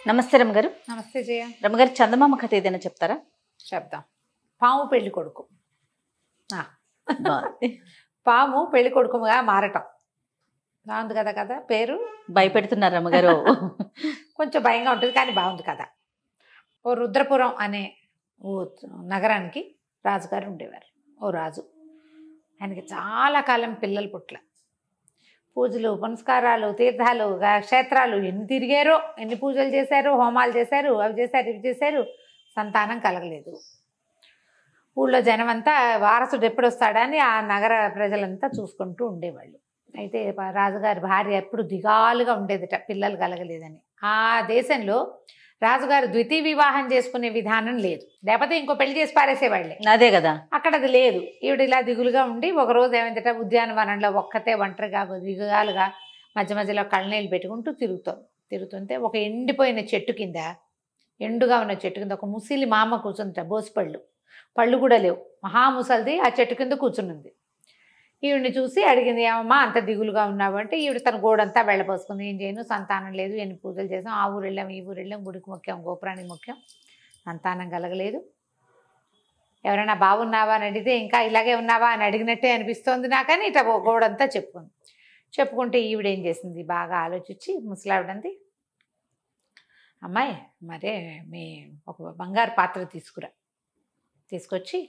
నమస్తే రమగారు. నమస్తే జయ. రమగారు, చందమామ కథ ఏదైనా చెప్తారా? చెప్తాం. పాము పెళ్లి కొడుకు. పాము పెళ్లి కొడుకుగా మారటం బాగుంది కదా. కదా పేరు భయపెడుతున్నారు రమగారు. కొంచెం భయంగా ఉంటుంది కానీ బాగుంది కదా. ఓ రుద్రపురం అనే ఓ నగరానికి రాజుగారు ఉండేవారు. ఓ రాజు, ఆయనకి చాలా కాలం పిల్లలు పుట్ల. పూజలు పునస్కారాలు తీర్థాలు క్షేత్రాలు ఎన్ని తిరిగారో, ఎన్ని పూజలు చేశారు, హోమాలు చేశారు, అవి చేశారు ఇవి చేశారు, సంతానం కలగలేదు. ఊళ్ళో జనం అంతా వారసుడు ఎప్పుడు వస్తాడని ఆ నగర ప్రజలంతా చూసుకుంటూ ఉండేవాళ్ళు. అయితే రాజుగారి భార్య ఎప్పుడు దిగాలుగా ఉండేదిట, పిల్లలు కలగలేదని. ఆ దేశంలో రాజుగారు ద్వితీయ వివాహం చేసుకునే విధానం లేదు, లేకపోతే ఇంకో పెళ్లి చేసి పారేసేవాళ్ళే. అదే కదా, అక్కడ అది లేదు. ఈవిడ ఇలా దిగులుగా ఉండి ఒకరోజు ఏమైందట, ఉద్యానవనంలో ఒక్కతే ఒంటరిగా దిగులుగా మధ్య మధ్యలో కళ్ళనీళ్ళు పెట్టుకుంటూ తిరుగుతుంటే ఒక ఎండిపోయిన చెట్టు కింద, ఎండుగా ఉన్న చెట్టు కింద ఒక ముసిలి మామ కూర్చుందిట. బోసిపళ్ళు, పళ్ళు కూడా లేవు, మహాముసలిది ఆ చెట్టు కింద కూర్చునుంది. ఈవిడిని చూసి అడిగింది, ఏమమ్మా అంత దిగులుగా ఉన్నావు అంటే, ఈవిడ తన గోడంతా వెళ్ళపోసుకుంది. ఏం చేయను, సంతానం లేదు, ఎన్ని పూజలు చేసాం, ఆ ఊరు వెళ్ళాం ఈ ఊరు వెళ్ళాం, గుడికి ముఖ్యం గోపురానికి ముఖ్యం, సంతానం కలగలేదు. ఎవరైనా బాగున్నావా అని అడిగితే ఇంకా ఇలాగే ఉన్నావా అని అడిగినట్టే అనిపిస్తోంది నాకని ఇట్లా గోడంతా చెప్పుకుంటే ఈవిడేం చేసింది, బాగా ఆలోచించి ముసలావిడంది, అమ్మాయి మరే మీ ఒక బంగారు పాత్ర తీసుకొచ్చి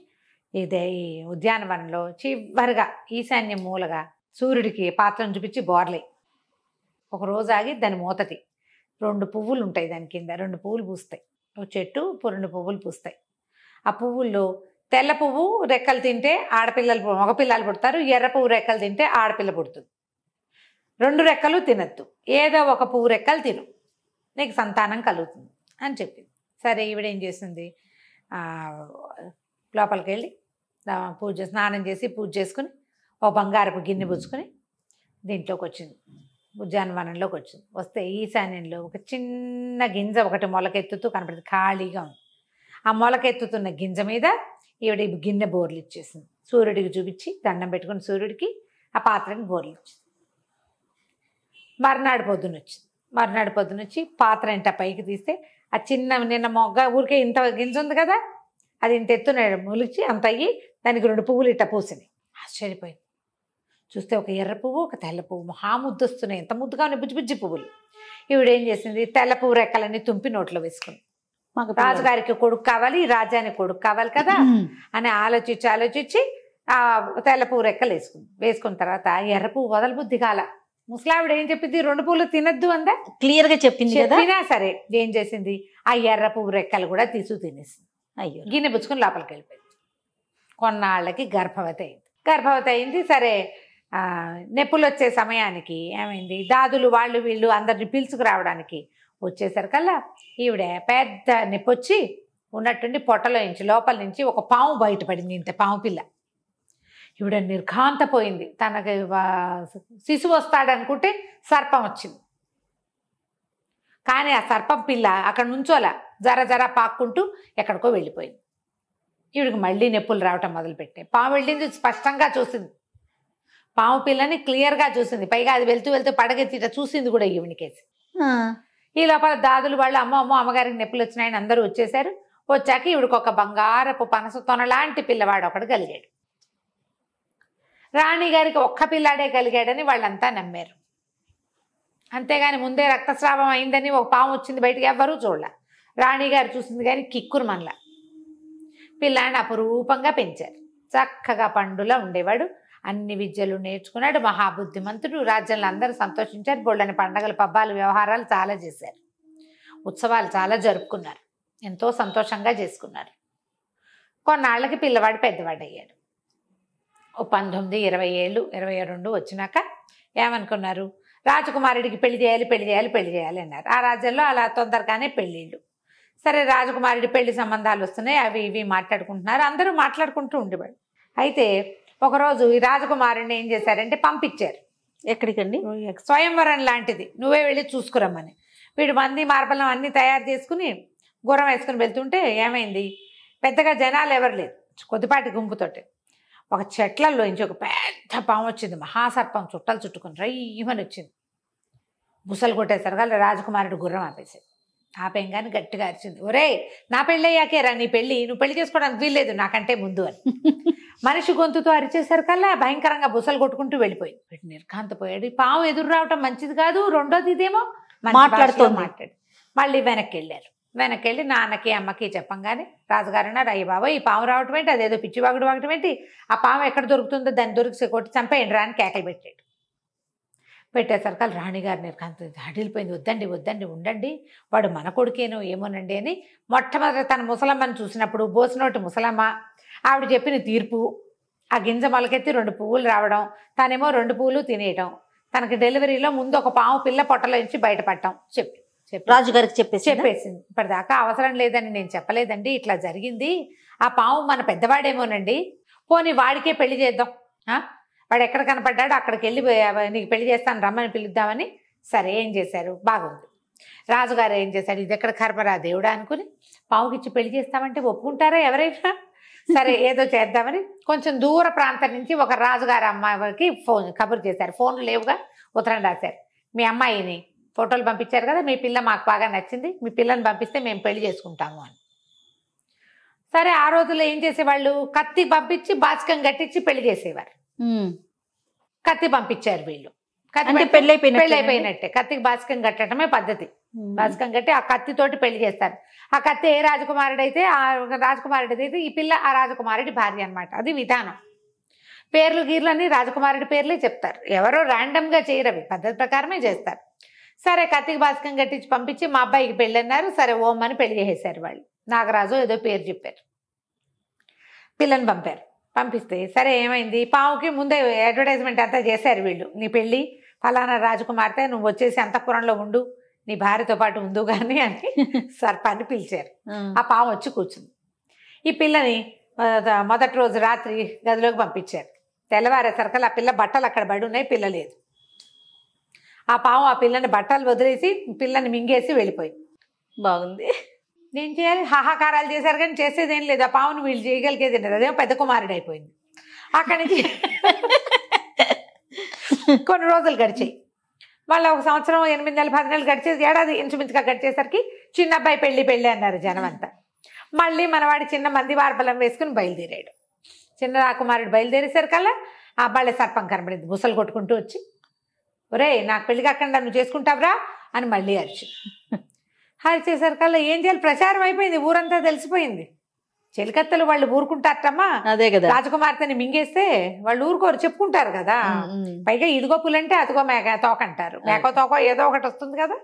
ఇదే ఈ ఉద్యానవనంలో చివరిగా ఈశాన్య మూలగా సూర్యుడికి పాత్రను చూపించి బోర్లే. ఒక రోజు ఆగి దాని మూతతి 2 పువ్వులు ఉంటాయి, దాని కింద 2 పువ్వులు పూస్తాయి. ఒక చెట్టు 2 పువ్వులు పూస్తాయి. ఆ పువ్వుల్లో తెల్ల పువ్వు రెక్కలు తింటే మగపిల్లలు పుడతారు, ఎర్ర పువ్వు రెక్కలు తింటే ఆడపిల్ల పుడుతుంది. 2 రెక్కలు తినద్దు, ఏదో ఒక పువ్వు రెక్కలు తిను, నీకు సంతానం కలుగుతుంది అని చెప్పింది. సరే ఈవిడేం చేసింది, లోపలికి వెళ్ళి స్నానం చేసి పూజ చేసుకుని ఒక బంగారపు గిన్నె పుచ్చుకొని దీంట్లోకి వచ్చింది, ఉద్యానవనంలోకి వచ్చింది. వస్తే ఈశాన్యంలో ఒక చిన్న గింజ ఒకటి మొలకెత్తుతూ కనపడింది, ఖాళీగా ఉంది. ఆ మొలకెత్తుతున్న గింజ మీద ఈవిడ గిన్నె బోర్లు ఇచ్చేసింది. సూర్యుడికి చూపించి దండం పెట్టుకుని సూర్యుడికి ఆ పాత్రని బోర్లు ఇచ్చింది. మర్నాడు పొద్దునొచ్చి పాత్ర ఇంట పైకి తీస్తే ఆ చిన్న నిన్న మొగ్గ ఊరికే ఇంత గింజ ఉంది కదా, అది ఇంత ఎత్తున మొలిచి అంత అయ్యి దానికి 2 పువ్వులు ఇట్ట పూసినాయి. ఆశ్చర్యపోయింది. చూస్తే ఒక ఎర్ర పువ్వు ఒక తెల్ల పువ్వు మహాముద్దు వస్తున్నాయి, ఎంత ముద్దుగా ఉన్నాయి, బుజ్జి పువ్వులు. ఈవిడేం చేసింది, తెల్ల పువ్వు రెక్కలన్నీ తుంపి నోట్లో వేసుకుంది. మాకు రాజుగారికి కొడుకు కావాలి, ఈ రాజ్యానికి కొడుకు కావాలి కదా అని ఆలోచించి ఆ తెల్ల పువ్వు రెక్కలు వేసుకున్న తర్వాత ఎర్ర పువ్వు వదల బుద్ధి కాల. ముసలావిడ ఏం చెప్పింది, 2 పువ్వులు తినద్దు అందా, క్లియర్ గా చెప్పింది కదా. సరే ఏం చేసింది, ఆ ఎర్ర పువ్వు రెక్కలు కూడా తినేసింది. అయ్యో, గిన్నె పుచ్చుకొని లోపలికి వెళ్ళిపోయింది. కొన్నాళ్ళకి గర్భవతి అయింది. సరే నొప్పులు వచ్చే సమయానికి ఏమైంది, దాదులు వాళ్ళు వీళ్ళు అందరిని పిలుచుకురావడానికి వచ్చేసరికల్లా ఈవిడ పెద్ద నొప్పి వచ్చి ఉన్నట్టుండి పొట్టలో నుంచి లోపల నుంచి ఒక పాము బయటపడింది, ఇంత పాము పిల్ల. ఈవిడ నిర్ఘాంతపోయింది. తనకి శిశువు వస్తాడనుకుంటే సర్పం వచ్చింది. కానీ ఆ సర్పం పిల్ల అక్కడ నుంచోలా, జర పాక్కుంటూ ఎక్కడికో వెళ్ళిపోయింది. ఈవిడికి మళ్ళీ నొప్పులు రావటం మొదలుపెట్టాయి. పాము వెళ్ళింది, స్పష్టంగా చూసింది, పాము పిల్లని క్లియర్గా చూసింది. పైగా అది వెళ్తూ పడగెత్తిట చూసింది కూడా ఈవినికేసి. ఈ లోపల దాదులు వాళ్ళు అమ్మగారికి నొప్పులు వచ్చినాయని అందరూ వచ్చేసారు. వచ్చాక ఈవిడికి ఒక బంగారపు పనస తొనలాంటి పిల్లవాడు ఒకడు కలిగాడు. రాణిగారికి ఒక్క పిల్లాడే కలిగాడని వాళ్ళంతా నమ్మారు. అంతేగాని ముందే రక్తస్రావం అయిందని ఒక పాము వచ్చింది బయటికి ఎవ్వరూ చూడలే. రాణిగారు చూసింది కానీ కిక్కురు మనల. పిల్లాడిని అపురూపంగా పెంచారు. చక్కగా పండులా ఉండేవాడు, అన్ని విద్యలు నేర్చుకున్నాడు, మహాబుద్ధిమంతుడు. రాజ్యంలో అందరూ సంతోషించారు. బోళ్ళని పండగలు పబ్బాలు వ్యవహారాలు చాలా చేశారు, ఉత్సవాలు చాలా జరుపుకున్నారు, ఎంతో సంతోషంగా చేసుకున్నారు. కొన్నాళ్ళకి పిల్లవాడు పెద్దవాడయ్యాడు. ఓ 19, 20 ఏళ్ళు 22 వచ్చినాక ఏమనుకున్నారు, రాజకుమారుడికి పెళ్లి చేయాలి అన్నారు. ఆ రాజ్యంలో అలా తొందరగానే పెళ్ళిళ్ళు. సరే రాజకుమారుడి పెళ్లి సంబంధాలు వస్తున్నాయి, అవి ఇవి మాట్లాడుకుంటున్నారు, అందరూ మాట్లాడుకుంటూ ఉండేవాడు. అయితే ఒకరోజు ఈ రాజకుమారుడిని ఏం చేశారంటే పంపించారు. ఎక్కడికండి? స్వయంవరం లాంటిది, నువ్వే వెళ్ళి చూసుకురమ్మని. వీడు మంది మార్బలం అన్నీ తయారు చేసుకుని గుర్రం వేసుకుని వెళ్తుంటే ఏమైంది, పెద్దగా జనాలు ఎవరు లేరు, కొద్దిపాటి గుంపుతోటి ఒక చెట్లలో నుంచి ఒక పెద్ద పాము వచ్చింది. మహాసర్పం చుట్టలు చుట్టుకుని రయ్యమని వచ్చింది. బుసలు కొట్టేసరిగా రాజకుమారుడు గుర్రం ఆపేశాడు. ఆపేయంగానే గట్టిగా అరిచింది, ఒరేయ్ నా పెళ్ళి అయ్యాకేరా నీ పెళ్ళి, నువ్వు పెళ్లి చేసుకోవడానికి వీల్లేదు నాకంటే ముందు అని. మనిషి గొంతుతో అరిచేసరికల్లా భయంకరంగా బుసలు కొట్టుకుంటూ వెళ్ళిపోయింది. వీడు నిర్ఘాంతపోయాడు. ఈ పాము ఎదురు రావటం మంచిది కాదు, రెండోది ఇదేమో మాట్లాడుతోంది. మాట్లాడి మళ్ళీ వెనక్కి వెళ్ళారు. వెనక్కి వెళ్ళి నాన్నకి అమ్మకి చెప్పంగానే రాజుగారు అన్నారు, అయ్య బాబా ఈ పాము రావటం ఏంటి, అదేదో పిచ్చివాగుడు వాగటం ఏంటి, ఆ పాము ఎక్కడ దొరుకుతుందో దాన్ని దొరికి కొట్టి చంపేయండి రా అని కేకలు పెట్టాడు. పెట్టేసరికి రాణిగారు నిర్ఘాంతం హడిలిపోయింది. వద్దండి వద్దండి ఉండండి, వాడు మన కొడుకేనో ఏమోనండి అని మొట్టమొదటి తన ముసలమ్మని చూసినప్పుడు బోసినోటి ముసలమ్మ ఆవిడ చెప్పిన తీర్పు, ఆ గింజ మొలకెత్తి 2 పువ్వులు రావడం, తనేమో 2 పువ్వులు తినేయటం, తనకి డెలివరీలో ముందు ఒక పాము పిల్ల పొట్టలో నుంచి బయటపడటం రాజుగారికి చెప్పేసింది. ఇప్పటిదాకా అవసరం లేదని నేను చెప్పలేదండి, ఇట్లా జరిగింది, ఆ పాము మన పెద్దవాడేమోనండి, పోనీ వాడికే పెళ్లి చేద్దాం, వాడు ఎక్కడ కనపడ్డాడో అక్కడికి వెళ్ళి నీకు పెళ్లి చేస్తాను రమ్మని పిలుద్దామని. సరే ఏం చేశారు, బాగుంది. రాజుగారు ఏం చేశాడు, ఇది ఎక్కడ కర్మరా దేవుడా అనుకుని పావుకిచ్చి పెళ్లి చేస్తామంటే ఒప్పుకుంటారా ఎవరైనా? సరే ఏదో చేద్దామని కొంచెం దూర ప్రాంతం నుంచి ఒక రాజుగారి అమ్మాయికి కబురు చేశారు. ఫోన్లు లేవుగా, ఉత్తరం రాశారు, మీ అమ్మాయిని ఫోటోలు పంపించారు కదా, మీ పిల్ల మాకు బాగా నచ్చింది, మీ పిల్లని పంపిస్తే మేము పెళ్లి చేసుకుంటాము అని. సరే ఆ రోజుల్లో ఏం చేసేవాళ్ళు, కత్తి పంపించి బాచకం కట్టించి పెళ్లి చేసేవారు. కత్తి పంపించారు వీళ్ళు, పెళ్ళైపోయినట్టే, కత్తికి బాచకం కట్టడమే పద్ధతి. బాచకం కట్టి ఆ కత్తితోటి పెళ్లి చేస్తారు. ఆ కత్తి ఏ రాజకుమారుడైతే ఆ రాజకుమారుడిదైతే ఈ పిల్ల ఆ రాజకుమారుడి భార్య అనమాట. అది విధానం. పేర్లు గీర్లు అన్ని రాజకుమారుడి పేర్లే చెప్తారు, ఎవరో ర్యాండమ్గా చేయరు, అవి పద్ధతి ప్రకారమే చేస్తారు. సరే కత్తికి బాచకం కట్టించి పంపించి మా అబ్బాయికి పెళ్ళి అన్నారు. సరే ఓం అని పెళ్లి చేసేసారు వాళ్ళు. నాగరాజు ఏదో పేరు చెప్పారు, పిల్లని పంపారు. పంపిస్తే సరే ఏమైంది, పావుకి ముందే అడ్వర్టైజ్మెంట్ అంతా చేశారు వీళ్ళు, నీ పెళ్ళి ఫలానా రాజకుమార్తె, నువ్వు వచ్చేసి అంతఃపురంలో ఉండు, నీ భార్యతో పాటు ఉండు కానీ అని సర్పాన్ని పిలిచారు. ఆ పాము వచ్చి కూర్చుంది. ఈ పిల్లని మొదటి రోజు రాత్రి గదిలోకి పంపించారు. తెల్లవారేసరికి ఆ పిల్ల బట్టలు అక్కడ పడి ఉన్నాయి, పిల్ల లేదు. ఆ పాము ఆ పిల్లని బట్టలు వదిలేసి పిల్లని మింగేసి వెళ్ళిపోయింది. బాగుంది. నేను చేయాలి, హాహాకారాలు చేశారు కానీ చేసేదేం లేదు. ఆ పావును వీళ్ళు చేయగలిగేది లేదు, అదేమో పెద్ద కుమారుడు అయిపోయింది. అక్కడి నుంచి కొన్ని రోజులు గడిచాయి. వాళ్ళ 1 సంవత్సరం 8 నెలలు 10 నెలలు గడిచేది, ఏడాది ఇంచుమించుగా గడిచేసరికి చిన్న అబ్బాయి పెళ్ళి అన్నారు జనం అంతా. మళ్ళీ మనవాడి చిన్న మంది వార్బలం వేసుకుని బయలుదేరాడు. చిన్న రాకుమారుడు బయలుదేరేసరికల్లా ఆ అబ్బాయి సర్పం కనబడింది, బుసలు కొట్టుకుంటూ వచ్చి, ఒరే నాకు పెళ్లి కాకుండా నువ్వు చేసుకుంటావురా అని మళ్ళీ అరిచేసరికల్లా ఏం చేయాలి, ప్రచారం అయిపోయింది, ఊరంతా తెలిసిపోయింది. చెలికత్తలు వాళ్ళు ఊరుకుంటారమ్మా, అదే కదా, రాజకుమార్తెని మింగేస్తే వాళ్ళు ఊరుకోరు, చెప్పుకుంటారు కదా. పైగా ఇదిగో పులంటే అదిగో మేక తోక అంటారు, మేకో తోకో ఏదో ఒకటి వస్తుంది కదా.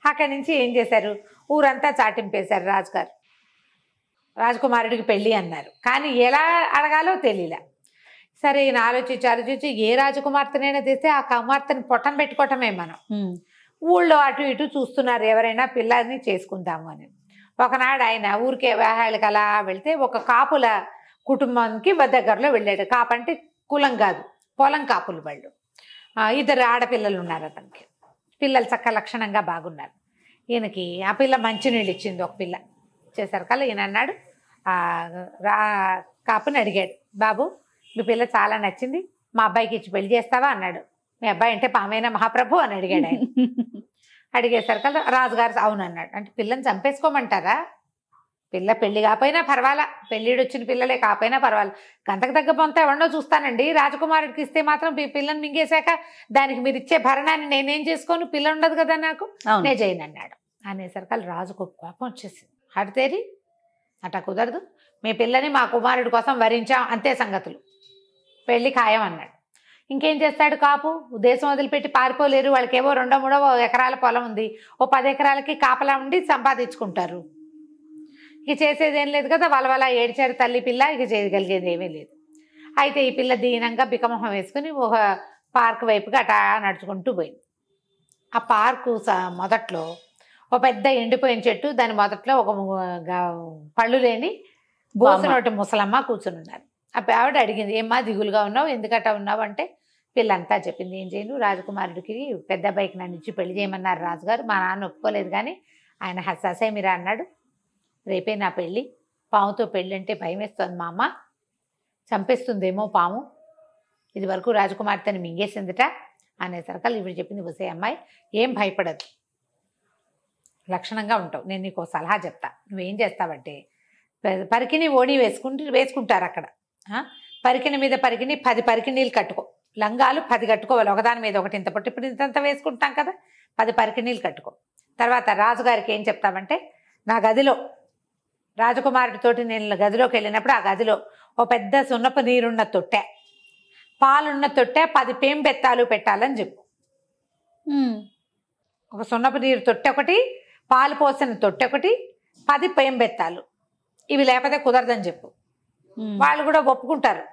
అక్కడి నుంచి ఏం చేశారు, ఊరంతా చాటింపేశారు. రాజుగారు రాజకుమారుడికి పెళ్ళి అన్నారు, కానీ ఎలా అడగాలో తెలియలే. సరే ఈయన ఆలోచించి ఏ రాజకుమార్తెనైనా తెస్తే ఆ కుమార్తెని పొట్టం పెట్టుకోవటమే మనం. ఊళ్ళో అటు ఇటు చూస్తున్నారు ఎవరైనా పిల్లని చేసుకుందాము అని. ఒకనాడు ఆయన ఊరికే వేహాళ్ళకి అలా వెళ్తే ఒక కాపుల కుటుంబానికి దగ్గరలో వెళ్ళాడు. కాపు అంటే కులం కాదు, పొలం కాపులు వాళ్ళు. 2 ఆడపిల్లలు ఉన్నారు అతనికి. పిల్లలు చక్క లక్షణంగా బాగున్నారు. ఈయనకి ఆ పిల్ల మంచినీళ్ళు ఇచ్చింది ఒక పిల్ల. చేసరికల్లా ఈయన అన్నాడు, కాపుని అడిగాడు, బాబు మీ పిల్ల చాలా నచ్చింది, మా అబ్బాయికి ఇచ్చి పెళ్లి చేస్తావా అన్నాడు. మీ అబ్బాయి అంటే పామైనా మహాప్రభు అని అడిగాడు ఆయన. అడిగేసరికల్లా రాజుగారు అవునన్నాడు. అంటే పిల్లని చంపేసుకోమంటారా, పిల్ల పెళ్లి కాకపోయినా పర్వాలా, పెళ్ళిడు వచ్చిన పిల్లలే కాకపోయినా పర్వాలా, గంటకు తగ్గ పొంత ఎవరినో చూస్తానండి, రాజకుమారుడికి ఇస్తే మాత్రం పిల్లని మింగేశాక దానికి మీరు ఇచ్చే భరణాన్ని నేనేం చేసుకోను, పిల్ల ఉండదు కదా నాకు, నేను చేయను అన్నాడు. అనేసరికల్లా రాజుకు కోపం వచ్చేసింది. హడితేరి అట్లా కుదరదు, మీ పిల్లని మా కుమారుడి కోసం వరించాం, అంతే సంగతులు, పెళ్ళి ఖాయం అన్నాడు. ఇంకేం చేస్తాడు కాపు, దేశం వదిలిపెట్టి పారిపోలేరు, వాళ్ళకేవో 2-3 ఎకరాల పొలం ఉంది, ఓ 10 ఎకరాలకి కాపలా ఉండి సంపాదించుకుంటారు. ఇక చేసేదేం లేదు కదా, వాళ్ళ ఏడ్చారు తల్లి పిల్ల, ఇక చేయగలిగేది ఏమీ లేదు. అయితే ఈ పిల్ల దీనంగా బికమొహం వేసుకుని ఒక పార్క్ వైపుకి అటా నడుచుకుంటూ పోయింది. ఆ పార్కు మొదట్లో ఒక పెద్ద ఎండిపోయిన చెట్టు, దాని మొదట్లో ఒక పళ్ళు లేని బోసనోటి ముసలమ్మ కూర్చుని ఉన్నారు. ఆ ఆవిడ అడిగింది, ఏమ్మా దిగులుగా ఉన్నావు, ఎందుకట్టా ఉన్నావు అంటే పిల్లంతా చెప్పింది. ఏం చేయను, రాజకుమారుడికి పెద్ద అబ్బాయికి నన్ను ఇచ్చి పెళ్లి చేయమన్నారు రాజుగారు, మా నాన్న ఒప్పుకోలేదు కానీ ఆయన హస్సేమిరా అన్నాడు, రేపే నా పెళ్ళి, పాముతో పెళ్ళి అంటే భయం వేస్తుంది మా అమ్మ, చంపేస్తుందేమో పాము, ఇది వరకు రాజకుమార్తెని మింగేసిందిట అనేసరికల్ ఇవి చెప్పింది, వసే అమ్మాయి ఏం భయపడదు, లక్షణంగా ఉంటావు. నేను నీకు సలహా చెప్తా. నువ్వేం చేస్తావంటే పరికిణి ఓణి వేసుకుంటారు అక్కడ. పరికిణి మీద పరికిణి 10 పరికిణీలు కట్టుకో. లంగాలు 10 కట్టుకోవాలి, ఒకదాని మీద ఒకటి. ఇంత పొట్టి ఇప్పుడు ఇంతంత వేసుకుంటాం కదా, 10 పరికిణీలు కట్టుకో. తర్వాత రాజుగారికి ఏం చెప్తామంటే, నా గదిలో రాజకుమారుడితోటి నేను గదిలోకి వెళ్ళినప్పుడు ఆ గదిలో ఓ పెద్ద సున్నపు నీరున్న తొట్టె, పాలున్న తొట్టె, 10 పేంబెత్తాలు పెట్టాలని చెప్పు. ఒక సున్నపు నీరు తొట్టె ఒకటి, పాలు పోసిన తొట్టె ఒకటి, 10 పేంబెత్తాలు. ఇవి లేకపోతే కుదరదని చెప్పు. వాళ్ళు కూడా ఒప్పుకుంటారు,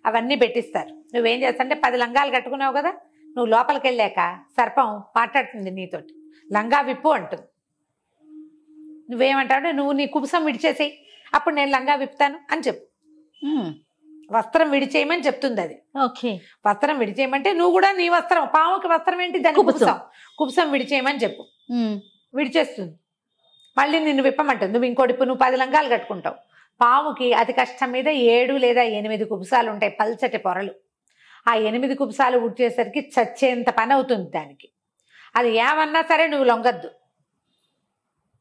అవన్నీ పెట్టిస్తారు. నువ్వేం చేస్తావంటే 10 లంగాలు కట్టుకున్నావు కదా, నువ్వు లోపలికి వెళ్ళాక సర్పం మాట్లాడుతుంది నీతోటి, లంగా విప్పు అంటుంది. నువ్వేమంటావు, నువ్వు నీ కుబుసం విడిచేసేయి, అప్పుడు నేను లంగా విప్పుతాను అని చెప్పు. వస్త్రం విడిచేయమని చెప్తుంది అది. ఓకే, వస్త్రం విడిచేయమంటే నువ్వు కూడా నీ వస్త్రం, పాముకి వస్త్రం ఏంటి, దాని కుబుసం విడిచేయమని చెప్పు. విడిచేస్తుంది. మళ్ళీ నిన్ను విప్పమంటుంది. నువ్వు ఇంకోటి, నువ్వు 10 లంగాలు కట్టుకుంటావు. పాముకి అతి కష్టం మీద 7 లేదా 8 కుబుసాలు ఉంటాయి, పల్చటి పొరలు. ఆ 8 కుబుసాలు ఉడిచేసరికి చచ్చేంత పని అవుతుంది దానికి. అది ఏమన్నా సరే నువ్వు లొంగద్దు,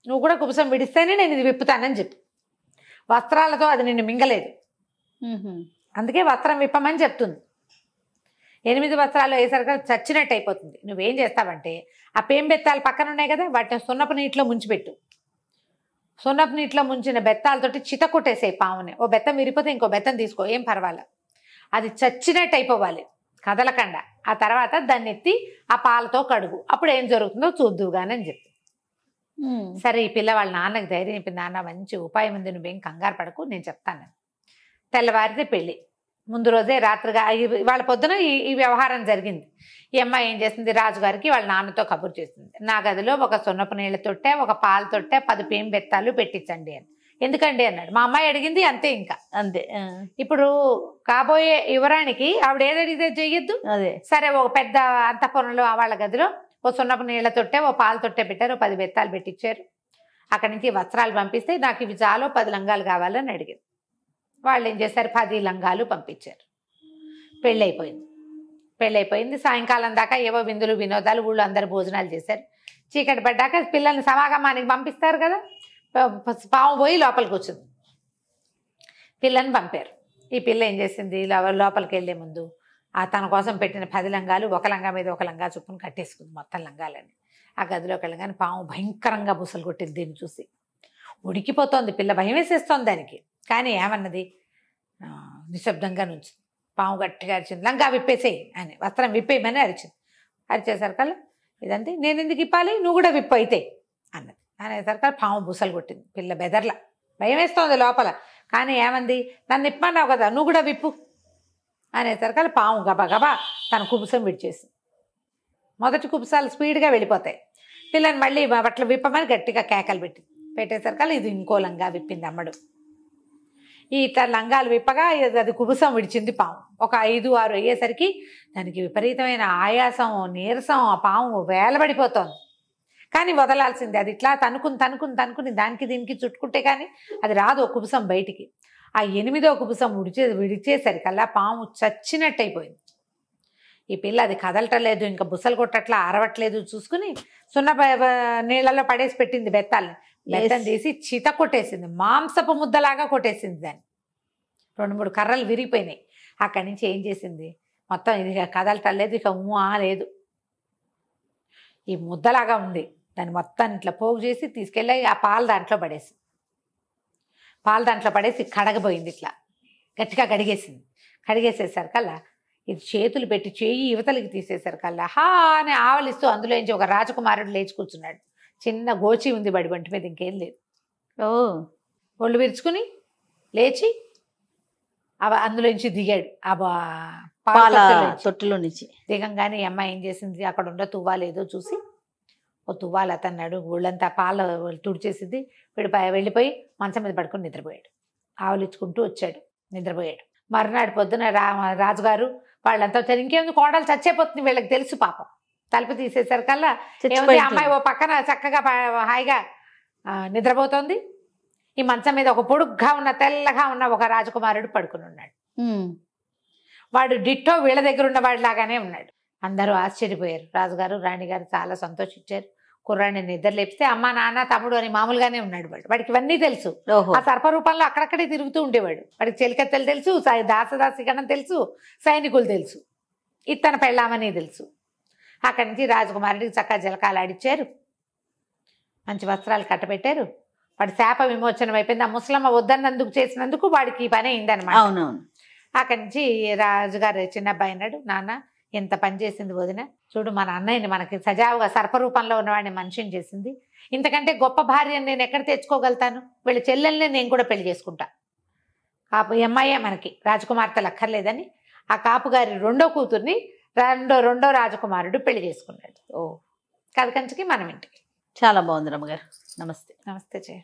నువ్వు కూడా కుబుసం విడిస్తేనే నేను ఇది విప్పుతానని చెప్పు. వస్త్రాలతో అది నిన్ను మింగలేదు, అందుకే వస్త్రం విప్పమని చెప్తుంది. 8 వస్త్రాలు వేసరికి చచ్చినట్టు అయిపోతుంది. నువ్వేం చేస్తావంటే ఆ పేంబెత్తాలు పక్కన ఉన్నాయి కదా, వాటిని సున్నపు నీటిలో ముంచిపెట్టు. సున్నపు నీటిలో ముంచిన బెత్తాలతోటి చిత కొట్టేసే పాముని. ఓ బెత్తం విరిపోతే ఇంకో బెత్తం తీసుకో, ఏం పర్వాలేదు. అది చచ్చినట్టు అయిపోవాలి, కదలకుండా. ఆ తర్వాత దాన్ని ఎత్తి ఆ పాలతో కడుగు, అప్పుడు ఏం జరుగుతుందో చూద్దువుగాని అని చెప్పి. సరే, ఈ పిల్ల వాళ్ళ నాన్నకి ధైర్యం చెప్పింది. నాన్న మంచి ఉపాయం ఉంది, నువ్వేం కంగారు పడకు, నేను చెప్తాను. తెల్లవారితే పెళ్ళి. ముందు రోజే రాత్రిగా వాళ్ళ పొద్దున ఈ వ్యవహారం జరిగింది. ఈ అమ్మాయి ఏం చేస్తుంది, రాజుగారికి వాళ్ళ నాన్నతో కబురు చేస్తుంది. నా గదిలో ఒక సున్నపు నీళ్ళ తొట్టె, ఒక పాల తొట్టె, 10 పేంబెత్తాలు పెట్టించండి అని. ఎందుకండి అన్నాడు. మా అమ్మాయి అడిగింది, అంతే, ఇంకా అంతే. ఇప్పుడు కాబోయే యువరానికి ఆవిడ ఏదడిగితే చెయ్యొద్దు. అదే సరే, ఒక పెద్ద అంతఃపురంలో వాళ్ళ గదిలో ఓ సున్నపు నీళ్ళ తొట్టె, ఓ పాల తొట్టె పెట్టారు, 10 బెత్తాలు పెట్టించారు. అక్కడి నుంచి వస్త్రాలు పంపిస్తే నాకు ఇవి చాలు, 10 లంగాలు కావాలని అడిగింది. వాళ్ళు ఏం చేశారు, 10 లంగాలు పంపించారు. పెళ్ళైపోయింది. సాయంకాలం దాకా ఏవో విందులు వినోదాలు, ఊళ్ళో అందరు భోజనాలు చేశారు. చీకటి పడ్డాక పిల్లల్ని సమాగమానికి పంపిస్తారు కదా, పాము పోయి లోపలికి వచ్చింది. పిల్లని పంపారు. ఈ పిల్ల ఏం చేసింది, లోపలికి వెళ్ళే ముందు తన కోసం పెట్టిన 10 లంగాలు ఒక లంగా మీద ఒక లంగా చొప్పున కట్టేసుకుంది, మొత్తం లంగాలని. ఆ గదిలోకి వెళ్ళగానే పాము భయంకరంగా బుసలు కొట్టింది. దీన్ని చూసి ఉడికిపోతోంది పిల్ల, భయం వేసేస్తోంది దానికి. కానీ ఏమన్నది, నిశ్శబ్దంగా నుంచి. పాము గట్టిగా అరిచింది, లంగా విప్పేసేయి అని, వస్త్రం విప్పేయమని అరిచింది. అరిచేసరికల్లా ఇదంతే, నేను ఎందుకు ఇప్పాలి, నువ్వు కూడా విప్పు అయితే అన్నది. అనేసరికల్లా పాము బుసలు కొట్టింది. పిల్ల బెదర్ల, భయం వేస్తోంది లోపల. కానీ ఏమంది, నన్ను ఇప్పన్నావు కదా, నువ్వు కూడా విప్పు అనేసరికల్లా పాము గబగబా తన కుబుసం విడిచేసింది. మొదటి కుబుసాలు స్పీడ్గా వెళ్ళిపోతాయి. పిల్లని మళ్ళీ బట్టలు విప్పమని గట్టిగా కేకలు పెట్టేసరికల్లా ఇది ఇంకో లంగా విప్పింది అమ్మడు. ఈ లంగాలు విప్పగా అది కుబుసం విడిచింది పాము. ఒక 5-6 అయ్యేసరికి దానికి విపరీతమైన ఆయాసం, నీరసం. ఆ పాము వేలబడిపోతోంది. కానీ వదలాల్సిందే, అది ఇట్లా తనుకుని దానికి దీనికి చుట్టుకుంటే కానీ అది రాదు కుబుసం బయటికి. ఆ 8వ కుబుసం విడిచేసరికల్లా పాము చచ్చినట్టు అయిపోయింది. ఈ పిల్ల అది కదలటలేదు, ఇంకా బుసలు కొట్టట్లా, అరవట్లేదు. చూసుకుని సున్న నీళ్ళలో పడేసి పెట్టింది బెత్తాలని. బెత్తం తీసి చిత కొట్టేసింది, మాంసపు ముద్దలాగా కొట్టేసింది దాన్ని. 2-3 కర్రలు విరిగిపోయినాయి. అక్కడి నుంచి ఏం చేసింది, మొత్తం ఇది కదలటలేదు, ఇక లేదు, ఈ ముద్దలాగా ఉంది. దాన్ని మొత్తాన్ని ఇట్లా పోగు చేసి తీసుకెళ్ళి ఆ పాలు దాంట్లో పడేసి కడగబోయింది. ఇట్లా గట్టిగా కడిగేసేసరికల్లా ఇది చేతులు పెట్టి చేయి యువతలకి తీసేసరికల్లా అని ఆవలిస్తూ అందులోంచి ఒక రాజకుమారుడు లేచి కూర్చున్నాడు. చిన్న గోచి ఉంది బడి బంటి మీద, ఇంకేం లేదు. ఒళ్ళు విరుచుకుని లేచి అందులోంచి దిగాడు. ఆ పాల తొట్టులో నుంచి దిగంగానే ఈ అమ్మాయి ఏం చేసింది, అక్కడ ఉండే తువ్వాలేదో చూసి ఓ తువ్వాలు అతన్నాడు, ఊళ్ళంతా పాల తుడిచేసింది. వీడు వెళ్ళిపోయి మంచం మీద పడుకొని నిద్రపోయాడు. ఆవలించుకుంటూ వచ్చాడు, నిద్రపోయాడు. మరునాడు పొద్దున రాజుగారు వాళ్ళంతా ఇంకేముంది, కోడలు చచ్చేపోతుంది వీళ్ళకి తెలుసు పాపం. తలుపు తీసేసరికల్లా ఏముంది, అమ్మాయి ఓ పక్కన చక్కగా హాయిగా నిద్రపోతోంది. ఈ మంచం మీద ఒక పొడుగ్గా ఉన్న తెల్లగా ఉన్న ఒక రాజకుమారుడు పడుకుని ఉన్నాడు. వాడు డిట్టో వీళ్ళ దగ్గర ఉన్న వాడిలాగానే ఉన్నాడు. అందరూ ఆశ్చర్యపోయారు. రాజుగారు రాణిగారు చాలా సంతోషించారు. కుర్రాడిని నిద్ర లేపితే అమ్మ నాన్న తమ్ముడు అని మామూలుగానే ఉన్నాడు వాడికి ఇవన్నీ తెలుసు. ఓహో ఆ సర్పరూపంలో అక్కడక్కడే తిరుగుతూ ఉండేవాడు. వాడికి చెలికత్తెలు తెలుసు, దాసదాసిగణం తెలుసు, సైనికులు తెలుసు, ఇత్తన పెళ్ళామని తెలుసు. అక్కడి నుంచి రాజకుమారుడికి చక్కగా జలకాలు ఆడిచ్చారు, మంచి వస్త్రాలు కట్టబెట్టారు. వాడి శాప విమోచనం అయిపోయింది. ఆ ముసలమ్మ వద్దన్నందుకు చేసినందుకు వాడికి ఈ పని అయిందనమాట. అవునవును. అక్కడి నుంచి రాజుగారు చిన్న అబ్బాయి అన్నాడు, నాన్న ఎంత పని చేసింది వదిన, చూడు మన అన్నయ్యని మనకి సజావుగా సర్పరూపంలో ఉన్నవాడిని మనిషిని చేసింది. ఇంతకంటే గొప్ప భార్యను నేను ఎక్కడ తెచ్చుకోగలుగుతాను? వీళ్ళ చెల్లెల్ని నేను కూడా పెళ్లి చేసుకుంటా. కాపు అమ్మాయే మనకి రాజకుమార్తెలు అక్కర్లేదని ఆ కాపుగారి రెండో కూతుర్ని రెండో రాజకుమారుడు పెళ్లి చేసుకున్నాడు. ఓ కథ కంచికి మనం ఇంటికి. చాలా బాగుంది రమ్మగారు. నమస్తే. నమస్తే జయ.